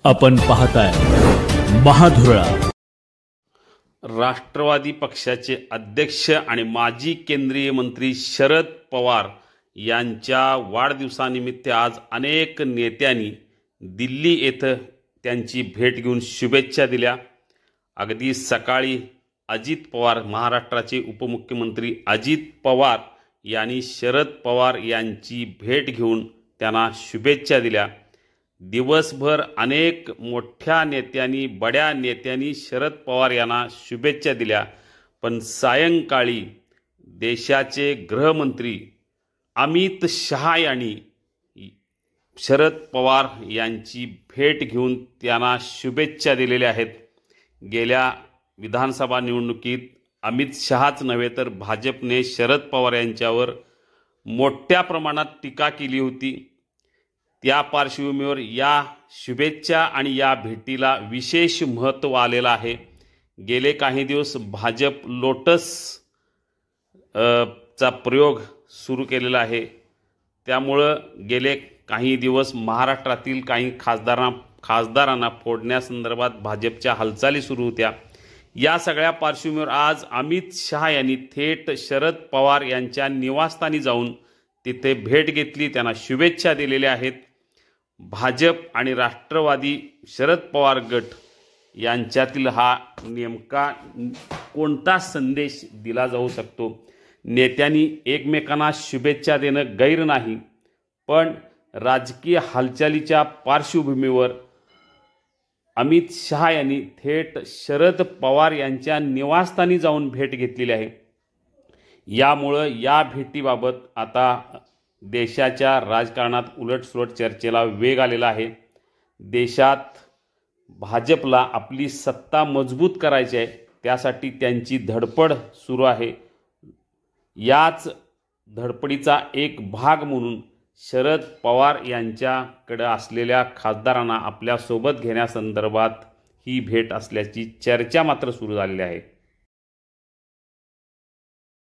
आपण पाहताय महाधुरा। राष्ट्रवादी पक्षाचे अध्यक्ष आणि माजी केंद्रीय मंत्री शरद पवार यांच्या वाढदिवसानिमित्त आज अनेक नेत्यांनी दिल्ली येथे त्यांची भेट घेऊन शुभेच्छा दिल्या। अगदी सकाळी अजित पवार, महाराष्ट्राचे उपमुख्यमंत्री अजित पवार यांनी शरद पवार यांची भेट घेऊन त्यांना शुभेच्छा दिल्या। दिवसभर अनेक मोठ्या नेत्यांनी, बड्या नेत्यांनी शरद पवार यांना शुभेच्छा दिल्या, पण सायंकाळी देशाचे गृहमंत्री अमित शहा यांनी शरद पवार यांची भेट घेऊन त्यांना शुभेच्छा दिलेल्या आहेत। गेल्या विधानसभा निवडणुकीत अमित शहाच नव्हे तर भाजपने शरद पवार यांच्यावर मोठ्या प्रमाणात टीका केली होती। त्या पार्श्वभूमीवर या शुभेच्छा आणि या भेटीला विशेष महत्त्व आलेलं आहे। गेले काही दिवस भाजप लोटस चा प्रयोग सुरू केलेला आहे। त्यामुळं गेले काही दिवस महाराष्ट्रातील काही खासदारांना फोडण्यासंदर्भात भाजपच्या हालचाली सुरू होत्या। या सगळ्या पार्श्वभूमीवर आज अमित शहा यांनी थेट शरद पवार यांच्या निवासस्थानी जाऊन तिथे भेट घेतली, त्यांना शुभेच्छा दिलेल्या आहेत। भाजप आणि राष्ट्रवादी शरद पवार गट यांच्यातील हा नेमका कोणता संदेश दिला जाऊ शकतो? नेत्यांनी एकमेकांना शुभेच्छा देणं गैर नाही, पण राजकीय हालचालीच्या पार्श्वभूमीवर अमित शहा यांनी थेट शरद पवार यांच्या निवासस्थानी जाऊन भेट घेतलेली आहे। यामुळं या भेटीबाबत आता देशाच्या राजकारणात उलटसुलट चर्चेला वेग आलेला आहे। देशात भाजपला आपली सत्ता मजबूत करायची आहे, त्यासाठी त्यांची धडपड सुरू आहे। याच धडपडीचा एक भाग म्हणून शरद पवार यांच्याकडे असलेल्या खासदारांना आपल्यासोबत घेण्यासंदर्भात ही भेट असल्याची चर्चा मात्र सुरू झालेली आहे।